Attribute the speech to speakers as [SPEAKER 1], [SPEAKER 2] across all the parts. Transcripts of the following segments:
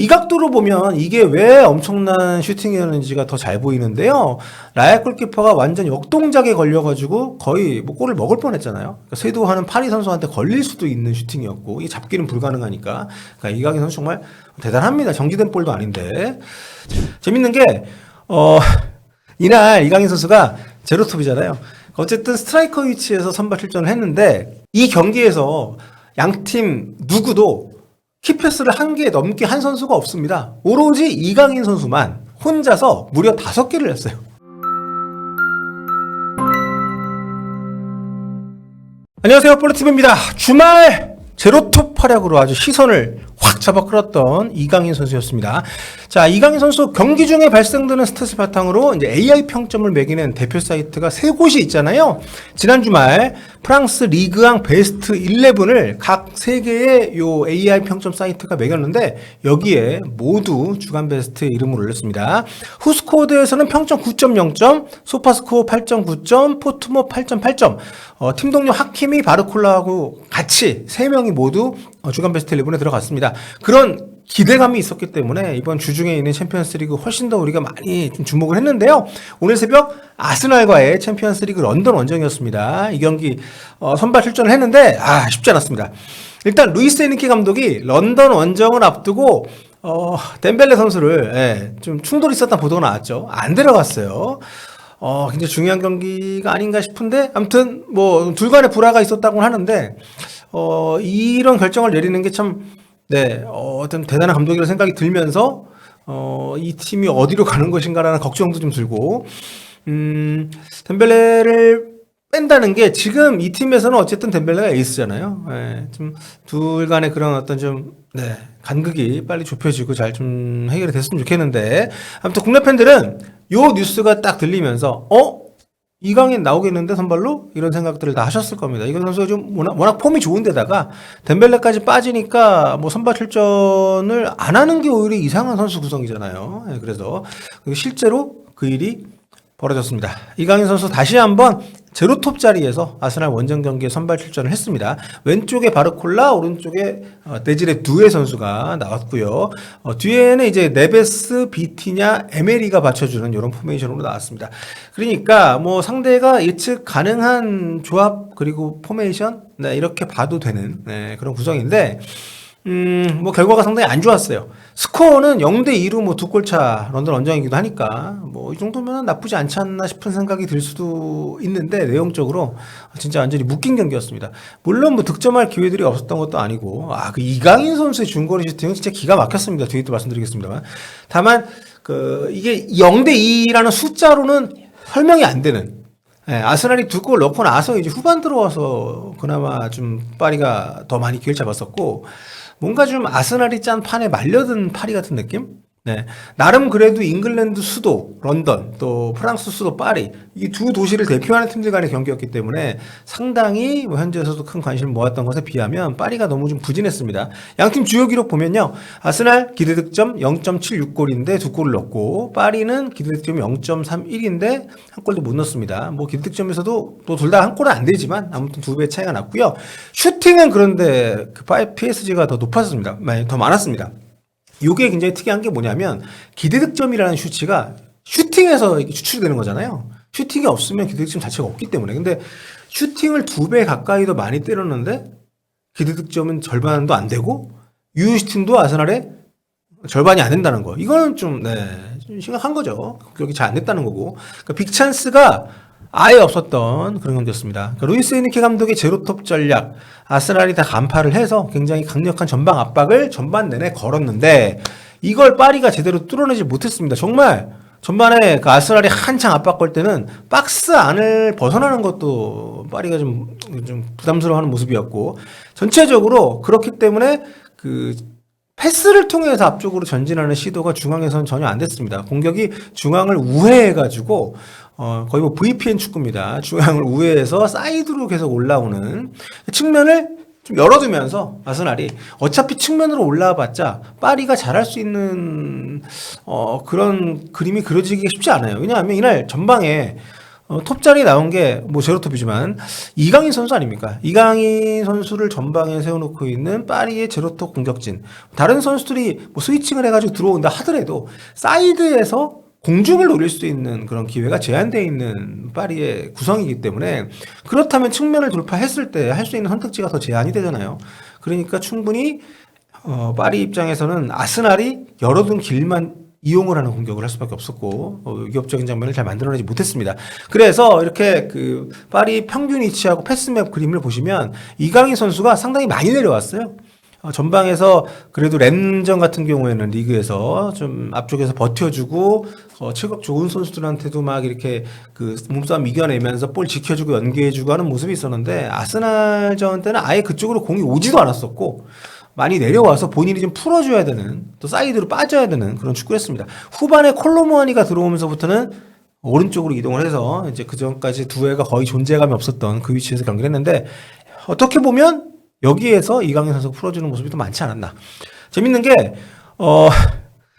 [SPEAKER 1] 이 각도로 보면 이게 왜 엄청난 슈팅이었는지가 더 잘 보이는데요. 라야 골키퍼가 완전 역동작에 걸려가지고 거의 뭐 골을 먹을 뻔했잖아요. 그러니까 쇄도하는 파리 선수한테 걸릴 수도 있는 슈팅이었고 이 잡기는 불가능하니까. 그러니까 이강인 선수 정말 대단합니다. 정지된 볼도 아닌데. 재밌는 게 이날 이강인 선수가 제로톱이잖아요. 어쨌든 스트라이커 위치에서 선발 출전을 했는데 이 경기에서 양팀 누구도 키패스를 한 개 넘게 한 선수가 없습니다. 오로지 이강인 선수만 혼자서 무려 5개를 했어요. 안녕하세요, 볼리TV입니다. 주말 제로톱 활약으로 아주 시선을 확 잡아 끌었던 이강인 선수였습니다. 자, 이강인 선수 경기 중에 발생되는 스탯을 바탕으로 이제 AI 평점을 매기는 대표 사이트가 3곳이 있잖아요. 지난 주말 프랑스 리그앙 베스트 11을 각 3개의 요 AI 평점 사이트가 매겼는데 여기에 모두 주간 베스트 이름을 올렸습니다. 후스코드에서는 평점 9.0점, 소파스코어 8.9점, 포트모 8.8점, 팀 동료 하키미 바르콜라하고 같이 3명이 모두 주간 베스트 11에 들어갔습니다. 그런 기대감이 있었기 때문에 이번 주중에 있는 챔피언스리그 훨씬 더 우리가 많이 좀 주목을 했는데요. 오늘 새벽 아스날과의 챔피언스리그 런던 원정이었습니다. 이 경기 선발 출전을 했는데 쉽지 않았습니다. 일단 루이스 에니케 감독이 런던 원정을 앞두고 덴벨레 선수를 좀 충돌이 있었다는 보도가 나왔죠. 안 데려갔어요. 굉장히 중요한 경기가 아닌가 싶은데 아무튼 뭐 둘 간의 불화가 있었다고 하는데 이런 결정을 내리는 게 참 어떤 대단한 감독이라는 생각이 들면서 이 팀이 어디로 가는 것인가라는 걱정도 좀 들고 덴벨레를 뺀다는 게 지금 이 팀에서는 어쨌든 덴벨레가 에이스잖아요. 좀 둘 간의 그런 어떤 좀 간극이 빨리 좁혀지고 잘 좀 해결이 됐으면 좋겠는데 아무튼 국내 팬들은 요 뉴스가 딱 들리면서 이강인 나오겠는데 선발로? 이런 생각들을 다 하셨을 겁니다. 이강인 선수가 좀 워낙 폼이 좋은데다가 덴벨레까지 빠지니까 뭐 선발 출전을 안 하는 게 오히려 이상한 선수 구성이잖아요. 그래서 실제로 그 일이 벌어졌습니다. 이강인 선수 다시 한번 제로톱 자리에서 아스날 원정 경기에 선발 출전을 했습니다. 왼쪽에 바르콜라, 오른쪽에 데지레 두에 선수가 나왔고요. 뒤에는 이제 네베스, 비티냐, 에메리가 받쳐주는 이런 포메이션으로 나왔습니다. 그러니까 뭐 상대가 예측 가능한 조합 그리고 포메이션 이렇게 봐도 되는 그런 구성인데 뭐 결과가 상당히 안 좋았어요. 스코어는 0대2로 뭐 2골차 런던 원정이기도 하니까 뭐 이 정도면 나쁘지 않지 않나 싶은 생각이 들 수도 있는데 내용적으로 진짜 완전히 묶인 경기였습니다. 물론 뭐 득점할 기회들이 없었던 것도 아니고 그 이강인 선수의 중거리 슈팅은 진짜 기가 막혔습니다. 뒤에 또 말씀드리겠습니다만 다만 이게 0대2라는 숫자로는 설명이 안 되는 아스날이 2골 넣고 나서 이제 후반 들어와서 그나마 좀 파리가 더 많이 기회를 잡았었고 뭔가 좀 아스날이 짠 판에 말려든 파리 같은 느낌? 나름 그래도 잉글랜드 수도 런던 또 프랑스 수도 파리 이 두 도시를 대표하는 팀들 간의 경기였기 때문에 상당히 뭐 현지에서도 큰 관심을 모았던 것에 비하면 파리가 너무 좀 부진했습니다. 양팀 주요 기록 보면요. 아스날 기대득점 0.76골인데 2골을 넣고 파리는 기대득점이 0.31인데 한 골도 못 넣었습니다. 뭐 기대득점에서도 또 둘 다 한 골은 안 되지만 아무튼 2배 차이가 났고요. 슈팅은 그런데 PSG가 더 높았습니다. 더 많았습니다. 이게 굉장히 특이한 게 뭐냐면 기대득점이라는 수치가 슈팅에서 추출이 되는 거잖아요. 슈팅이 없으면 기대득점 자체가 없기 때문에. 근데 슈팅을 2배 가까이 더 많이 때렸는데 기대득점은 절반도 안 되고 유효슈팅도 아스날의 절반이 안 된다는 거. 이거는 좀 심각한 거죠. 여기 잘 안 됐다는 거고. 그러니까 빅찬스가 아예 없었던 그런 경기였습니다. 그러니까 루이스 에니케 감독의 제로톱 전략, 아스날이 다 간파를 해서 굉장히 강력한 전방 압박을 전반 내내 걸었는데 이걸 파리가 제대로 뚫어내지 못했습니다. 정말 전반에 그 아스날이 한창 압박 걸 때는 박스 안을 벗어나는 것도 파리가 좀 부담스러워하는 모습이었고 전체적으로 그렇기 때문에 패스를 통해서 앞쪽으로 전진하는 시도가 중앙에서는 전혀 안 됐습니다. 공격이 중앙을 우회해가지고 거의 뭐 VPN 축구입니다. 중앙을 우회해서 사이드로 계속 올라오는 측면을 좀 열어두면서 아스날이 어차피 측면으로 올라와봤자 파리가 잘할 수 있는 그런 그림이 그려지기가 쉽지 않아요. 왜냐하면 이날 전방에 톱 자리에 나온 게 뭐 제로톱이지만 이강인 선수 아닙니까? 이강인 선수를 전방에 세워놓고 있는 파리의 제로톱 공격진. 다른 선수들이 뭐 스위칭을 해가지고 들어온다 하더라도 사이드에서 공중을 노릴 수 있는 그런 기회가 제한되어 있는 파리의 구성이기 때문에 그렇다면 측면을 돌파했을 때 할 수 있는 선택지가 더 제한이 되잖아요. 그러니까 충분히 파리 입장에서는 아스날이 열어둔 길만 이용을 하는 공격을 할 수밖에 없었고 위협적인 장면을 잘 만들어내지 못했습니다. 그래서 이렇게 그 파리 평균 위치하고 패스맵 그림을 보시면 이강인 선수가 상당히 많이 내려왔어요. 전방에서 그래도 램전 같은 경우에는 리그에서 좀 앞쪽에서 버텨주고 체격 좋은 선수들한테도 막 이렇게 그 몸싸움 이겨내면서 볼 지켜주고 연계해주고 하는 모습이 있었는데 아스날전 때는 아예 그쪽으로 공이 오지도 않았었고 많이 내려와서 본인이 좀 풀어줘야 되는 또 사이드로 빠져야 되는 그런 축구를 했습니다. 후반에 콜로무아니가 들어오면서부터는 오른쪽으로 이동을 해서 이제 그 전까지 두 애가 거의 존재감이 없었던 그 위치에서 경기를 했는데 어떻게 보면 여기에서 이강인 선수가 풀어주는 모습이 더 많지 않았나. 재밌는 게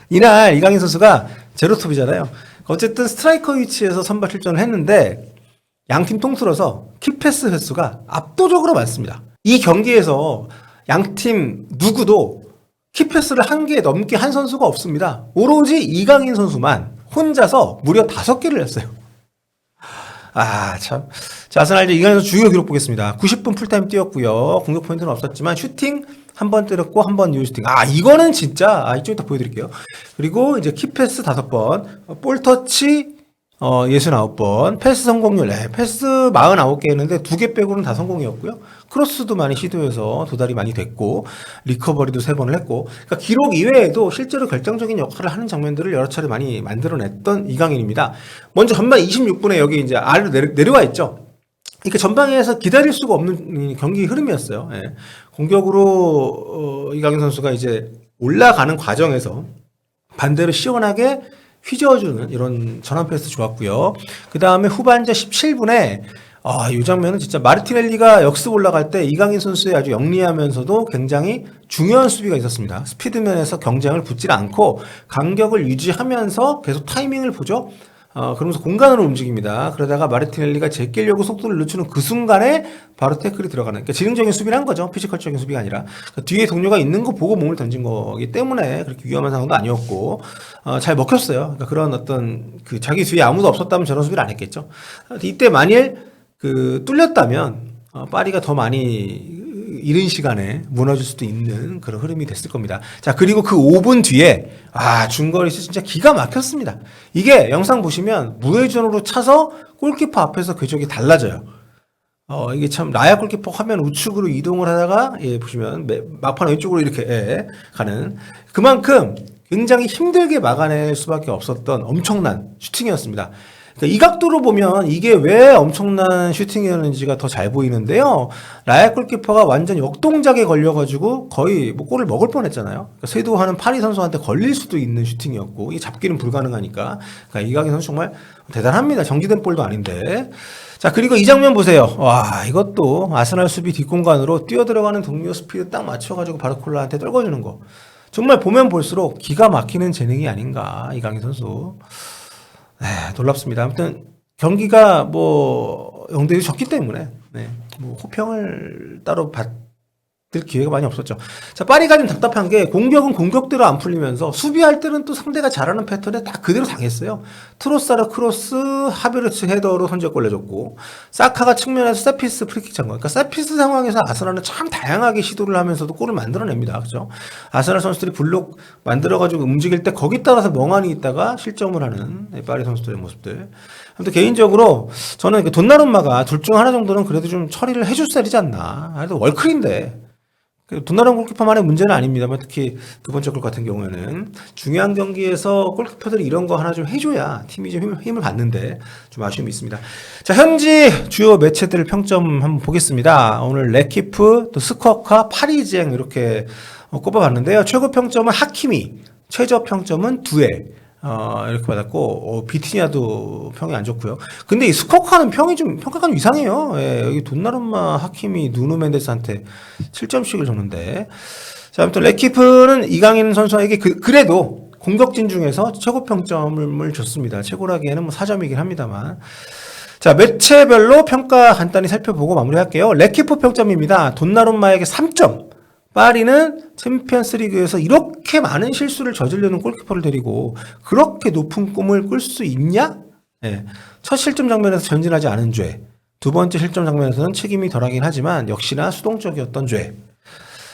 [SPEAKER 1] 이날 이강인 선수가 제로톱이잖아요. 어쨌든 스트라이커 위치에서 선발 출전을 했는데 양팀 통틀어서 키패스 횟수가 압도적으로 많습니다. 이 경기에서 양팀 누구도 키패스를 한 개 넘게 한 선수가 없습니다. 오로지 이강인 선수만 혼자서 무려 5개를 했어요. 참. 자, 아스날 이강인 선수 주요 기록 보겠습니다. 90분 풀타임 뛰었고요. 공격 포인트는 없었지만 슈팅 한 번 때렸고 한 번 뉴 슈팅. 이거는 진짜 이쪽 이따 보여드릴게요. 그리고 이제 키패스 5번, 볼 터치 69번, 패스 성공률, 패스 49개 했는데 2개 빼고는 다 성공이었고요. 크로스도 많이 시도해서 도달이 많이 됐고, 리커버리도 3번을 했고, 그러니까 기록 이외에도 실제로 결정적인 역할을 하는 장면들을 여러 차례 많이 만들어냈던 이강인입니다. 먼저 전반 26분에 여기 이제 아래로 내려와 있죠. 그러니까 전방에서 기다릴 수가 없는 경기 흐름이었어요. 공격으로 이강인 선수가 이제 올라가는 과정에서 반대로 시원하게 휘저어주는 이런 전환 패스 좋았고요. 그 다음에 후반전 17분에 이 장면은 진짜 마르티넬리가 역습 올라갈 때 이강인 선수의 아주 영리하면서도 굉장히 중요한 수비가 있었습니다. 스피드면에서 경쟁을 붙지 않고 간격을 유지하면서 계속 타이밍을 보죠. 그러면서 공간으로 움직입니다. 그러다가 마르티넬리가 제끼려고 속도를 늦추는 그 순간에 바로 태클이 들어가는, 그러니까 지능적인 수비를 한 거죠. 피지컬적인 수비가 아니라. 그러니까 뒤에 동료가 있는 거 보고 몸을 던진 거기 때문에 그렇게 위험한 상황도 아니었고, 잘 먹혔어요. 그러니까 그런 어떤 그 자기 뒤에 아무도 없었다면 저런 수비를 안 했겠죠. 이때 만일 뚫렸다면, 파리가 더 많이 이른 시간에 무너질 수도 있는 그런 흐름이 됐을 겁니다. 자, 그리고 그 5분 뒤에 중거리슛 진짜 기가 막혔습니다. 이게 영상 보시면 무회전으로 차서 골키퍼 앞에서 궤적이 달라져요. 이게 참 라야 골키퍼 화면 우측으로 이동을 하다가 보시면 막판 왼쪽으로 이렇게 가는 그만큼 굉장히 힘들게 막아낼 수밖에 없었던 엄청난 슈팅이었습니다. 그러니까 이 각도로 보면 이게 왜 엄청난 슈팅이었는지가 더 잘 보이는데요. 라야 골키퍼가 완전 역동작에 걸려가지고 거의 뭐 골을 먹을 뻔했잖아요. 그러니까 쇄도하는 파리 선수한테 걸릴 수도 있는 슈팅이었고 이 잡기는 불가능하니까. 그러니까 이강인 선수 정말 대단합니다. 정지된 볼도 아닌데. 자, 그리고 이 장면 보세요. 이것도 아스날 수비 뒷공간으로 뛰어들어가는 동료 스피드 딱 맞춰가지고 바르콜라한테 떨궈주는 거. 정말 보면 볼수록 기가 막히는 재능이 아닌가, 이강인 선수. 놀랍습니다. 아무튼 경기가 0대1 졌기 때문에 호평을 따로 받을 기회가 많이 없었죠. 자, 파리가 좀 답답한 게 공격은 공격대로 안 풀리면서 수비할 때는 또 상대가 잘하는 패턴에 딱 그대로 당했어요. 트로사르 크로스, 하베르츠 헤더로 선제골 내줬고 사카가 측면에서 세피스 프리킥 찬 거. 그러니까 세피스 상황에서 아스날은 참 다양하게 시도를 하면서도 골을 만들어냅니다. 그죠? 아스날 선수들이 블록 만들어가지고 움직일 때 거기 따라서 멍하니 있다가 실점을 하는 파리 선수들의 모습들. 아무튼 개인적으로 저는 돈나룸마가 둘 중 하나 정도는 그래도 좀 처리를 해줄 셀이지 않나. 그래도 월클인데. 돈나룸 골키퍼만의 문제는 아닙니다만 특히 두 번째 골 같은 경우에는 중요한 경기에서 골키퍼들이 이런 거 하나 좀 해줘야 팀이 좀 힘을 받는데 좀 아쉬움이 있습니다. 자, 현지 주요 매체들 평점 한번 보겠습니다. 오늘 레키프, 또 스코어카, 파리쟁 이렇게 꼽아봤는데요. 최고 평점은 하키미, 최저 평점은 두에 이렇게 받았고, 비티냐도 평이 안 좋고요. 근데 이 스코카는 평가가 좀 이상해요. 여기 돈나룸마, 하키미, 누누 멘데스한테 7점씩을 줬는데. 자, 아무튼 레키프는 이강인 선수에게 그래도 공격진 중에서 최고 평점을 줬습니다. 최고라기에는 4점이긴 합니다만. 자, 매체별로 평가 간단히 살펴보고 마무리할게요. 레키포 평점입니다. 돈나룸마에게 3점. 파리는 챔피언스 리그에서 이렇게 많은 실수를 저지르는 골키퍼를 데리고 그렇게 높은 꿈을 꿀 수 있냐? 예. 첫 실점 장면에서 전진하지 않은 죄. 두 번째 실점 장면에서는 책임이 덜하긴 하지만 역시나 수동적이었던 죄.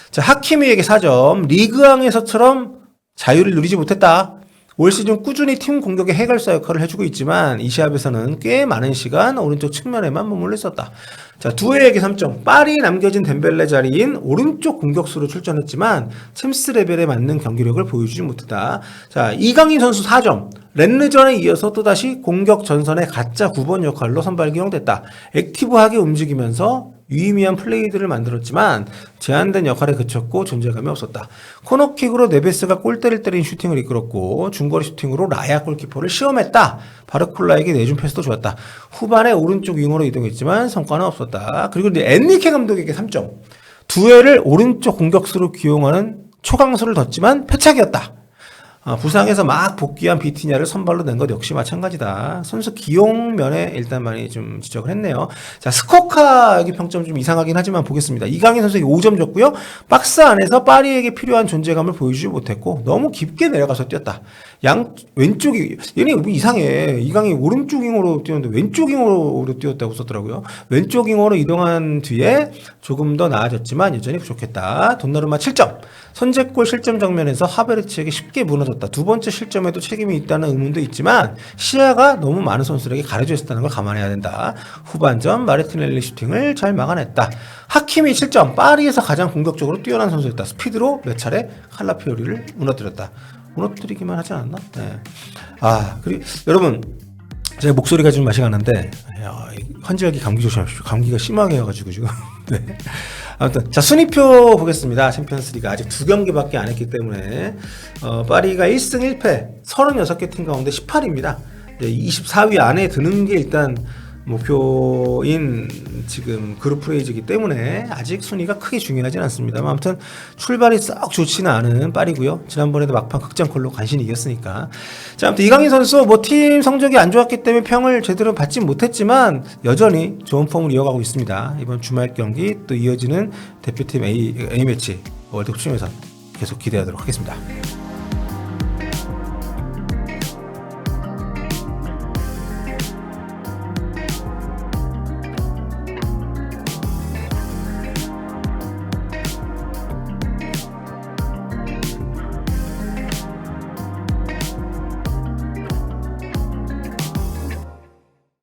[SPEAKER 1] 자, 하키미에게 4점. 리그왕에서처럼 자유를 누리지 못했다. 올 시즌 꾸준히 팀 공격의 해결사 역할을 해주고 있지만 이 시합에서는 꽤 많은 시간 오른쪽 측면에만 머물러 있었다. 자, 두에에게 3점. 파리 남겨진 덴벨레 자리인 오른쪽 공격수로 출전했지만 챔스 레벨에 맞는 경기력을 보여주지 못했다. 자, 이강인 선수 4점. 렌느전에 이어서 또다시 공격 전선의 가짜 9번 역할로 선발 기용됐다. 액티브하게 움직이면서 유의미한 플레이들을 만들었지만 제한된 역할에 그쳤고 존재감이 없었다. 코너킥으로 네베스가 골대를 때린 슈팅을 이끌었고 중거리 슈팅으로 라야 골키퍼를 시험했다. 바르콜라에게 내준 패스도 좋았다. 후반에 오른쪽 윙어로 이동했지만 성과는 없었다. 그리고 이제 엔리케 감독에게 3점. 두에를 오른쪽 공격수로 기용하는 초강수를 뒀지만 패착이었다. 부상에서 막 복귀한 비티냐를 선발로 낸 것 역시 마찬가지다. 선수 기용 면에 일단 많이 좀 지적을 했네요. 자, 스코카 여기 평점 좀 이상하긴 하지만 보겠습니다. 이강인 선수에게 5점 줬고요. 박스 안에서 파리에게 필요한 존재감을 보여주지 못했고 너무 깊게 내려가서 뛰었다. 왼쪽이 얘네 이상해. 이강인 오른쪽 윙어로 뛰었는데 왼쪽 윙어로 뛰었다고 썼더라고요. 왼쪽 윙어로 이동한 뒤에 조금 더 나아졌지만 여전히 부족했다. 돈나루마 7점. 선제골 실점 장면에서 하베르츠에게 쉽게 무너졌다. 두 번째 실점에도 책임이 있다는 의문도 있지만 시야가 너무 많은 선수들에게 가려져 있었다는 걸 감안해야 된다. 후반전 마르티넬리 슈팅을 잘 막아냈다. 하키미 7점. 파리에서 가장 공격적으로 뛰어난 선수였다. 스피드로 몇 차례 칼라피오리를 무너뜨렸다. 무너뜨리기만 하지 않았나? 네. 그리고 여러분 제 목소리가 좀 맛이 가는데 환절기 감기 조심하십시오. 감기가 심하게 해가지고 지금. 네. 아무튼 자, 순위표 보겠습니다. 챔피언스리그 아직 2경기밖에 안 했기 때문에 파리가 1승 1패 36개 팀 가운데 18위입니다. 24위 안에 드는 게 일단 목표인 지금 그룹 프레이즈이기 때문에 아직 순위가 크게 중요하진 않습니다만 아무튼 출발이 썩 좋지는 않은 파리고요. 지난번에도 막판 극장골로 간신히 이겼으니까. 자, 아무튼 이강인 선수 팀 성적이 안 좋았기 때문에 평을 제대로 받지 못했지만 여전히 좋은 폼을 이어가고 있습니다. 이번 주말 경기 또 이어지는 대표팀 A매치 월드컵 출전에서 계속 기대하도록 하겠습니다.